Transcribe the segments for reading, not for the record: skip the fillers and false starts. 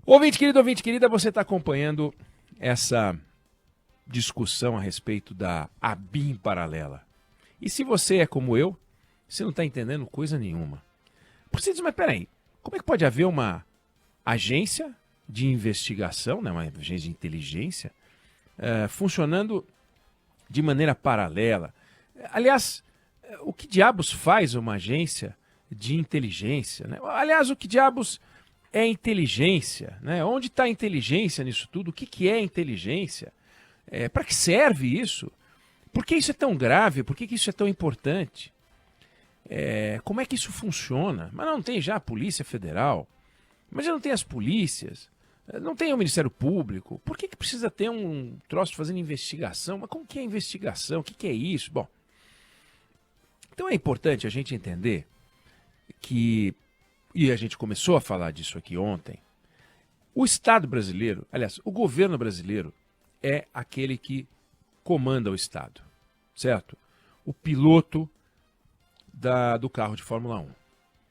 Ouvinte querida, você está acompanhando essa discussão a respeito da ABIN paralela. E se você é como eu, você não está entendendo coisa nenhuma. Você diz, mas peraí, como é que pode haver uma agência de investigação, né, uma agência de inteligência, funcionando de maneira paralela? Aliás, o que diabos faz uma agência de inteligência, né? Aliás, o que diabos é inteligência, né? Onde está a inteligência nisso tudo? O que é inteligência? Para que serve isso? Por que isso é tão grave? Por que isso é tão importante? Como é que isso funciona? Mas não tem já a Polícia Federal? Mas já não tem as polícias? Não tem o Ministério Público? Por que precisa ter um troço fazendo investigação? Mas como que é investigação? O que é isso? Bom, então é importante a gente entender que, e a gente começou a falar disso aqui ontem, o Estado brasileiro, aliás, o governo brasileiro é aquele que comanda o Estado, certo? O piloto do carro de Fórmula 1.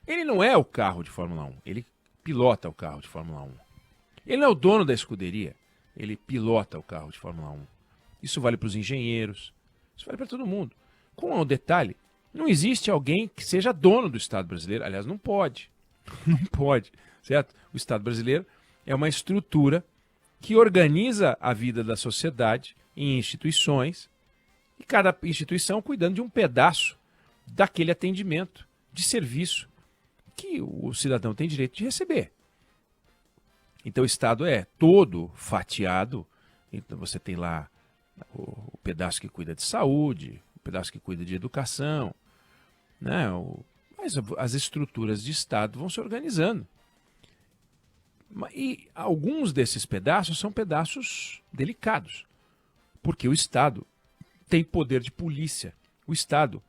Ele não é o carro de Fórmula 1, ele pilota o carro de Fórmula 1. Ele não é o dono da escuderia, ele pilota o carro de Fórmula 1. Isso vale para os engenheiros, isso vale para todo mundo. Com um detalhe, não existe alguém que seja dono do Estado brasileiro, aliás, não pode. Não pode, certo? O Estado brasileiro é uma estrutura que organiza a vida da sociedade em instituições, e cada instituição cuidando de um pedaço daquele atendimento de serviço que o cidadão tem direito de receber. Então o Estado é todo fatiado, então você tem lá o pedaço que cuida de saúde, o pedaço que cuida de educação, né? Mas as estruturas de Estado vão se organizando. E alguns desses pedaços são pedaços delicados, porque o Estado tem poder de polícia, o Estado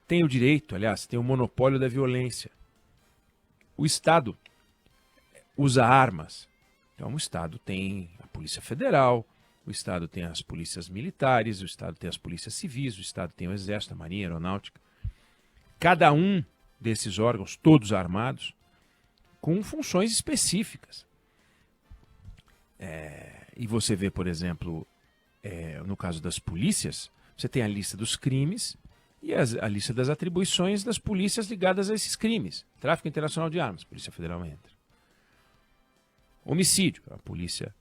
tem o direito, aliás, tem o monopólio da violência. O Estado usa armas. Então o Estado tem a Polícia Federal, o Estado tem as polícias militares, o Estado tem as polícias civis, o Estado tem o Exército, a Marinha, a Aeronáutica. Cada um desses órgãos, todos armados, com funções específicas. E você vê, por exemplo, no caso das polícias, você tem a lista dos crimes e a lista das atribuições das polícias ligadas a esses crimes. Tráfico internacional de armas, a Polícia Federal entra. Homicídio, a Polícia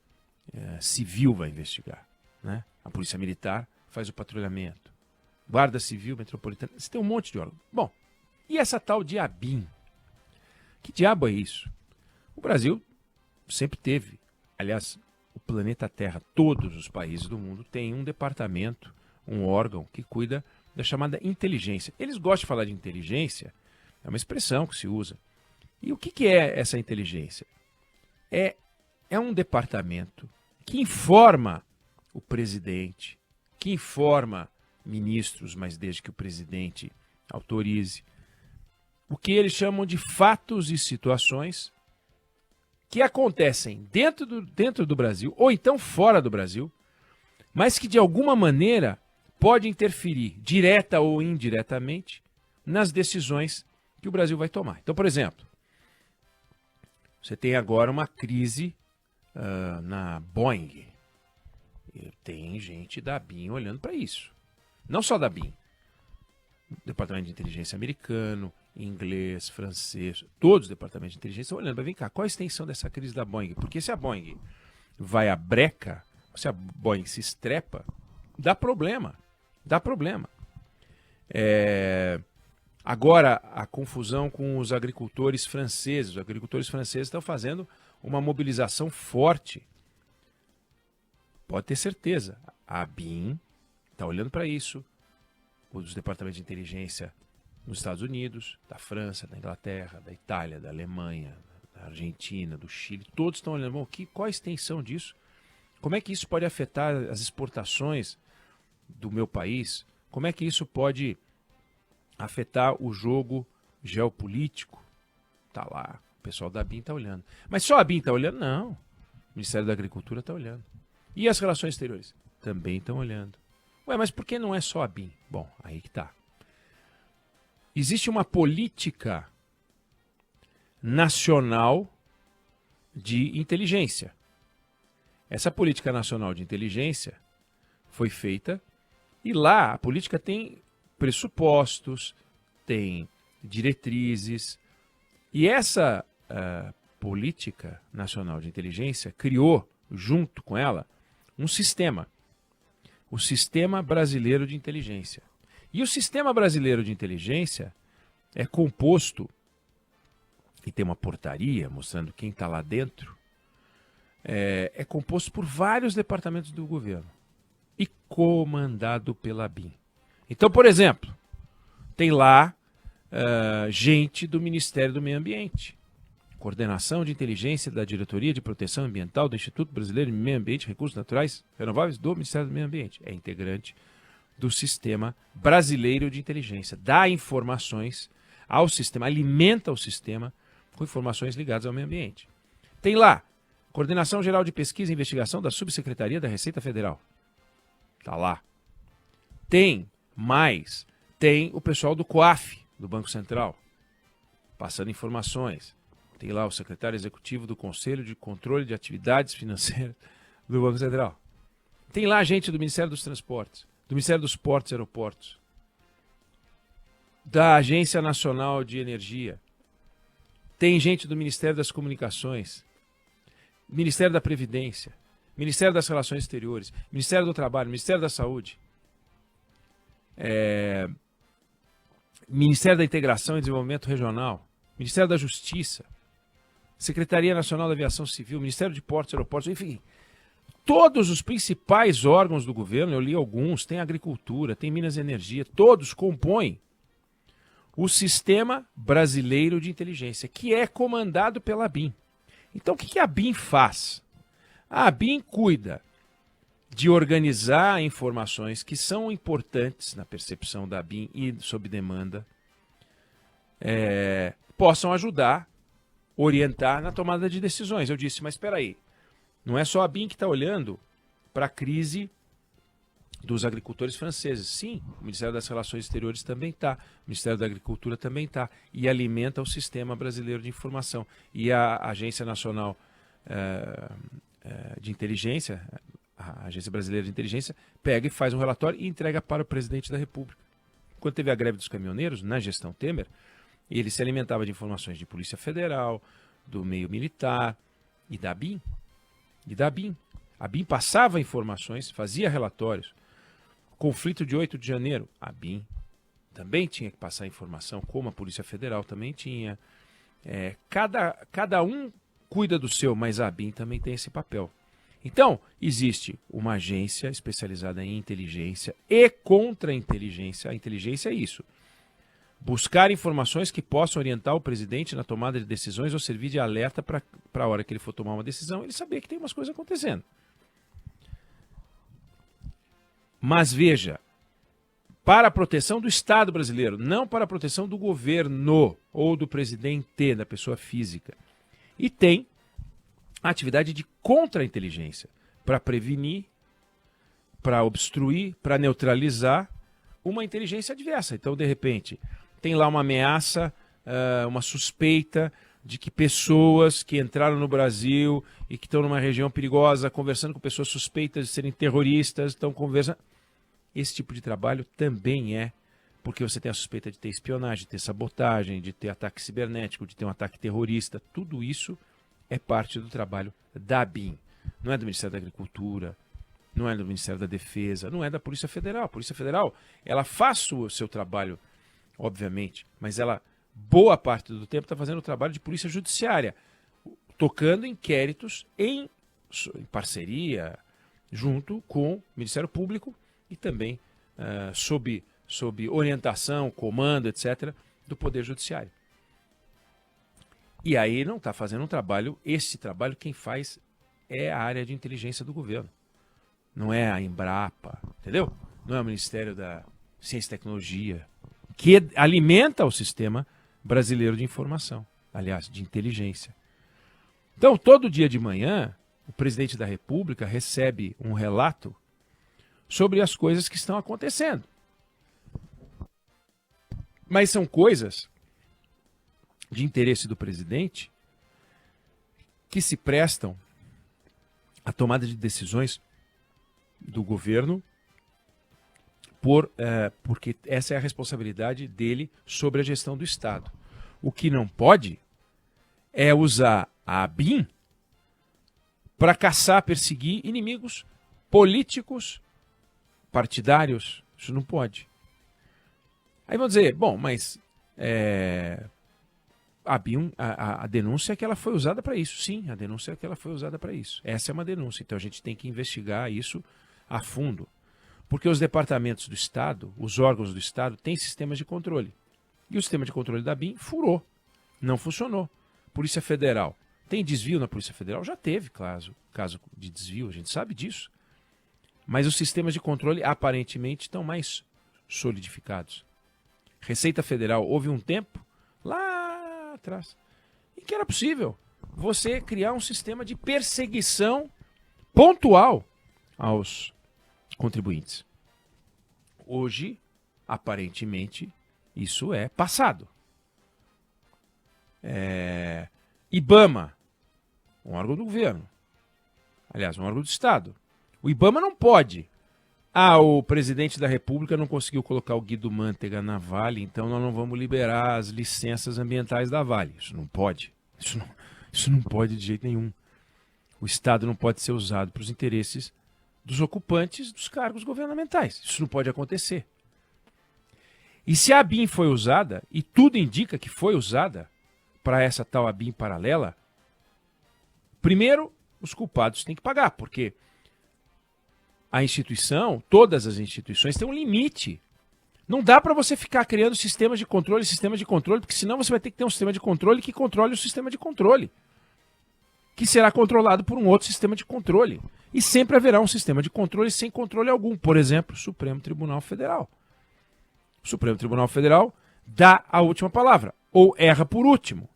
Civil vai investigar, né? A Polícia Militar faz o patrulhamento. Guarda Civil, Metropolitana, você tem um monte de órgãos. Bom, e essa tal de ABIN? Que diabo é isso? O Brasil sempre teve, aliás, o planeta Terra, todos os países do mundo têm um departamento, um órgão que cuida da chamada inteligência. Eles gostam de falar de inteligência, é uma expressão que se usa. E o que é essa inteligência? É um departamento que informa o presidente, que informa ministros, mas desde que o presidente autorize, o que eles chamam de fatos e situações que acontecem dentro do Brasil, ou então fora do Brasil, mas que de alguma maneira pode interferir, direta ou indiretamente, nas decisões que o Brasil vai tomar. Então, por exemplo, você tem agora uma crise na Boeing. E tem gente da ABIN olhando para isso. Não só da ABIN. Departamento de Inteligência americano, inglês, francês, todos os departamentos de inteligência estão olhando para vir cá. Qual a extensão dessa crise da Boeing? Porque se a Boeing vai à breca, se a Boeing se estrepa, dá problema. Dá problema. Agora, a confusão com os agricultores franceses. Os agricultores franceses estão fazendo uma mobilização forte. Pode ter certeza. A ABIN está olhando para isso. Os departamentos de inteligência nos Estados Unidos, da França, da Inglaterra, da Itália, da Alemanha, da Argentina, do Chile, todos estão olhando. Bom, qual a extensão disso? Como é que isso pode afetar as exportações do meu país? Como é que isso pode afetar o jogo geopolítico? Tá lá, o pessoal da ABIN está olhando. Mas só a ABIN está olhando? Não. O Ministério da Agricultura está olhando. E as relações exteriores? Também estão olhando. Ué, mas por que não é só a ABIN? Bom, aí que tá. Existe uma política nacional de Inteligência. Essa Política Nacional de Inteligência foi feita e lá a política tem pressupostos, tem diretrizes. E essa Política Nacional de Inteligência criou, junto com ela, um sistema. O Sistema Brasileiro de Inteligência. E o Sistema Brasileiro de Inteligência é composto, e tem uma portaria mostrando quem está lá dentro, é composto por vários departamentos do governo e comandado pela BIM. Então, por exemplo, tem lá gente do Ministério do Meio Ambiente, Coordenação de Inteligência da Diretoria de Proteção Ambiental do Instituto Brasileiro de Meio Ambiente e Recursos Naturais Renováveis do Ministério do Meio Ambiente. É integrante do Sistema Brasileiro de Inteligência. Dá informações ao sistema, alimenta o sistema com informações ligadas ao meio ambiente. Tem lá, Coordenação Geral de Pesquisa e Investigação da Subsecretaria da Receita Federal. Está lá. Tem o pessoal do COAF, do Banco Central, passando informações. Tem lá o secretário executivo do Conselho de Controle de Atividades Financeiras do Banco Central. Tem lá gente do Ministério dos Transportes, do Ministério dos Portos e Aeroportos, da Agência Nacional de Energia. Tem gente do Ministério das Comunicações, Ministério da Previdência, Ministério das Relações Exteriores, Ministério do Trabalho, Ministério da Saúde, Ministério da Integração e Desenvolvimento Regional, Ministério da Justiça, Secretaria Nacional da Aviação Civil, Ministério de Portos e Aeroportos, enfim, todos os principais órgãos do governo, eu li alguns, tem Agricultura, tem Minas e Energia, todos compõem o Sistema Brasileiro de Inteligência, que é comandado pela BIM. Então, o que a BIM faz? A BIM cuida de organizar informações que são importantes na percepção da BIM e sob demanda, possam ajudar, orientar na tomada de decisões. Eu disse, mas espera aí, não é só a BIM que está olhando para a crise dos agricultores franceses. Sim, o Ministério das Relações Exteriores também está, o Ministério da Agricultura também está, e alimenta o Sistema Brasileiro de Informação. E a Agência Nacional de Inteligência, a Agência Brasileira de Inteligência, pega e faz um relatório e entrega para o presidente da República. Quando teve a greve dos caminhoneiros, na gestão Temer, ele se alimentava de informações de Polícia Federal, do meio militar e da BIM. A BIM passava informações, fazia relatórios. Conflito de 8 de janeiro, a BIM também tinha que passar informação, como a Polícia Federal também tinha. Cada um cuida do seu, mas a BIM também tem esse papel. Então, existe uma agência especializada em inteligência e contra-inteligência. A inteligência é isso. Buscar informações que possam orientar o presidente na tomada de decisões ou servir de alerta para a hora que ele for tomar uma decisão, ele saber que tem umas coisas acontecendo. Mas veja, para a proteção do Estado brasileiro, não para a proteção do governo ou do presidente, da pessoa física. E tem a atividade de contra-inteligência, para prevenir, para obstruir, para neutralizar uma inteligência adversa. Então, de repente, tem lá uma ameaça, uma suspeita de que pessoas que entraram no Brasil e que estão numa região perigosa, conversando com pessoas suspeitas de serem terroristas, estão conversando. Esse tipo de trabalho também porque você tem a suspeita de ter espionagem, de ter sabotagem, de ter ataque cibernético, de ter um ataque terrorista. Tudo isso é parte do trabalho da BIM. Não é do Ministério da Agricultura, não é do Ministério da Defesa, não é da Polícia Federal. A Polícia Federal, ela faz o seu trabalho, obviamente, mas ela, boa parte do tempo, está fazendo o trabalho de polícia judiciária, tocando inquéritos em parceria, junto com o Ministério Público e também sob orientação, comando, etc., do Poder Judiciário. E aí não está fazendo um trabalho, esse trabalho quem faz é a área de inteligência do governo. Não é a Embrapa, entendeu? Não é o Ministério da Ciência e Tecnologia, que alimenta o Sistema Brasileiro de Informação, aliás, de inteligência. Então, todo dia de manhã, o presidente da República recebe um relato sobre as coisas que estão acontecendo. Mas são coisas de interesse do presidente que se prestam à tomada de decisões do governo, porque essa é a responsabilidade dele sobre a gestão do Estado. O que não pode é usar a ABIN para caçar, perseguir inimigos políticos, partidários. Isso não pode. Aí vão dizer, bom, mas a denúncia é que ela foi usada para isso. Sim, a denúncia é que ela foi usada para isso. Essa é uma denúncia. Então a gente tem que investigar isso a fundo. Porque os departamentos do Estado, os órgãos do Estado, têm sistemas de controle. E o sistema de controle da ABIN furou. Não funcionou. Polícia Federal. Tem desvio na Polícia Federal? Já teve caso de desvio, a gente sabe disso. Mas os sistemas de controle aparentemente estão mais solidificados. Receita Federal, houve um tempo, lá atrás, em que era possível você criar um sistema de perseguição pontual aos contribuintes. Hoje, aparentemente, isso é passado. IBAMA, um órgão do governo. Aliás, um órgão do Estado. O IBAMA não pode. O presidente da República não conseguiu colocar o Guido Mantega na Vale, então nós não vamos liberar as licenças ambientais da Vale. Isso não pode. Isso não pode de jeito nenhum. O Estado não pode ser usado para os interesses dos ocupantes dos cargos governamentais. Isso não pode acontecer. E se a ABIN foi usada, e tudo indica que foi usada para essa tal ABIN paralela, primeiro, os culpados têm que pagar, porque a instituição, todas as instituições têm um limite. Não dá para você ficar criando sistemas de controle, porque senão você vai ter que ter um sistema de controle que controle o sistema de controle, que será controlado por um outro sistema de controle. E sempre haverá um sistema de controle sem controle algum. Por exemplo, o Supremo Tribunal Federal. O Supremo Tribunal Federal dá a última palavra, ou erra por último.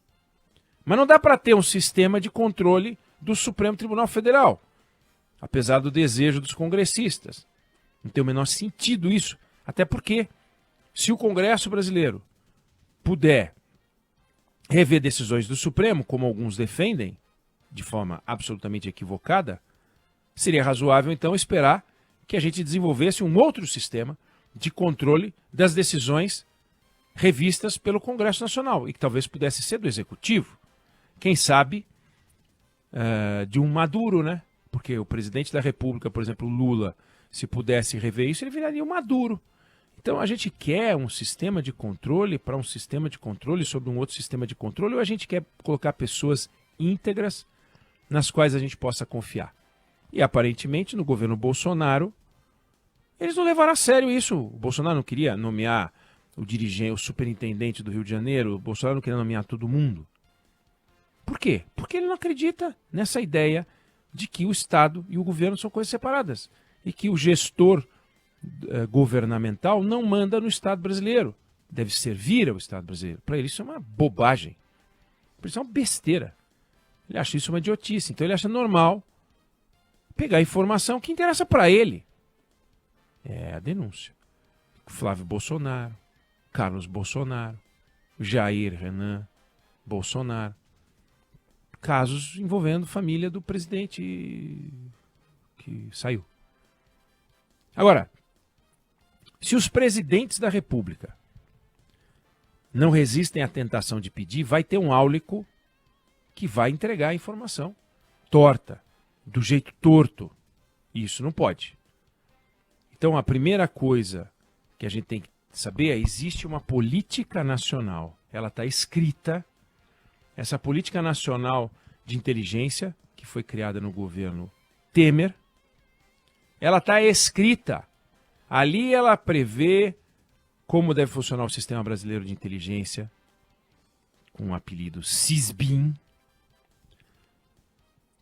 Mas não dá para ter um sistema de controle do Supremo Tribunal Federal, apesar do desejo dos congressistas. Não tem o menor sentido isso. Até porque, se o Congresso brasileiro puder rever decisões do Supremo, como alguns defendem, de forma absolutamente equivocada, seria razoável, então, esperar que a gente desenvolvesse um outro sistema de controle das decisões revistas pelo Congresso Nacional, e que talvez pudesse ser do Executivo. Quem sabe de um Maduro, né? Porque o presidente da República, por exemplo, Lula, se pudesse rever isso, ele viraria um Maduro. Então a gente quer um sistema de controle para um sistema de controle sobre um outro sistema de controle, ou a gente quer colocar pessoas íntegras nas quais a gente possa confiar? E aparentemente no governo Bolsonaro, eles não levaram a sério isso. O Bolsonaro não queria nomear o dirigente, o superintendente do Rio de Janeiro, o Bolsonaro não queria nomear todo mundo. Por quê? Porque ele não acredita nessa ideia de que o Estado e o governo são coisas separadas e que o gestor governamental não manda no Estado brasileiro, deve servir ao Estado brasileiro. Para ele isso é uma bobagem, para isso é uma besteira. Ele acha isso uma idiotice, então ele acha normal pegar a informação que interessa para ele. É a denúncia. Flávio Bolsonaro, Carlos Bolsonaro, Jair Renan Bolsonaro. Casos envolvendo família do presidente que saiu. Agora, se os presidentes da República não resistem à tentação de pedir, vai ter um áulico que vai entregar a informação torta, do jeito torto. E isso não pode. Então, a primeira coisa que a gente tem que saber é: existe uma política nacional. Ela está escrita. Essa política nacional de inteligência, que foi criada no governo Temer, ela está escrita. Ali ela prevê como deve funcionar o Sistema Brasileiro de Inteligência, com o apelido SISBIN.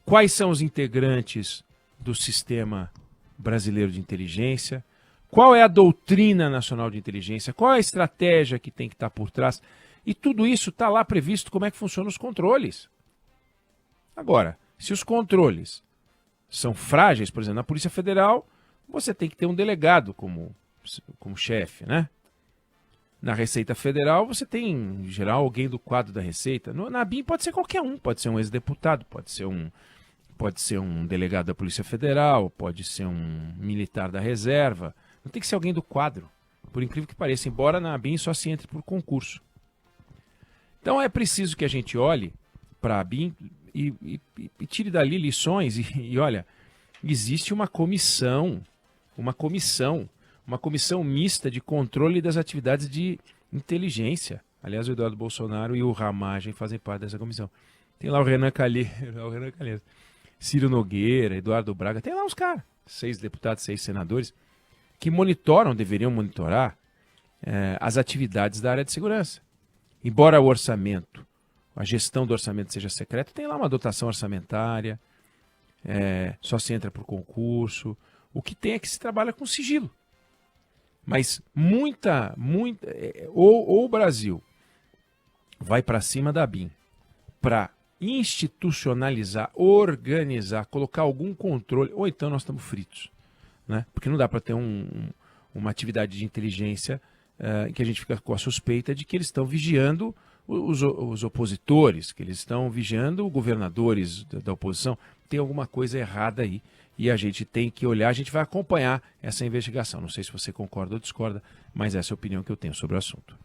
Quais são os integrantes do Sistema Brasileiro de Inteligência? Qual é a doutrina nacional de inteligência? Qual é a estratégia que tem que estar por trás? E tudo isso está lá previsto como é que funcionam os controles. Agora, se os controles são frágeis, por exemplo, na Polícia Federal, você tem que ter um delegado como chefe, né? Na Receita Federal, você tem, em geral, alguém do quadro da Receita. Na ABIN pode ser qualquer um, pode ser um ex-deputado, pode ser um delegado da Polícia Federal, pode ser um militar da reserva. Não tem que ser alguém do quadro, por incrível que pareça, embora na ABIN só se entre por concurso. Então é preciso que a gente olhe para a ABIN e tire dali lições e olha, existe uma comissão mista de controle das atividades de inteligência. Aliás, o Eduardo Bolsonaro e o Ramagem fazem parte dessa comissão. Tem lá o Renan Calheiros, Ciro Nogueira, Eduardo Braga, tem lá uns caras, 6 deputados, 6 senadores, que deveriam monitorar as atividades da área de segurança. Embora o orçamento, a gestão do orçamento seja secreta, tem lá uma dotação orçamentária, só se entra por concurso. O que tem é que se trabalha com sigilo. Mas ou o Brasil vai para cima da ABIN para institucionalizar, organizar, colocar algum controle, ou então nós estamos fritos, né? Porque não dá para ter uma atividade de inteligência em que a gente fica com a suspeita de que eles estão vigiando os opositores, que eles estão vigiando governadores da oposição. Tem alguma coisa errada aí e a gente tem que olhar, a gente vai acompanhar essa investigação. Não sei se você concorda ou discorda, mas essa é a opinião que eu tenho sobre o assunto.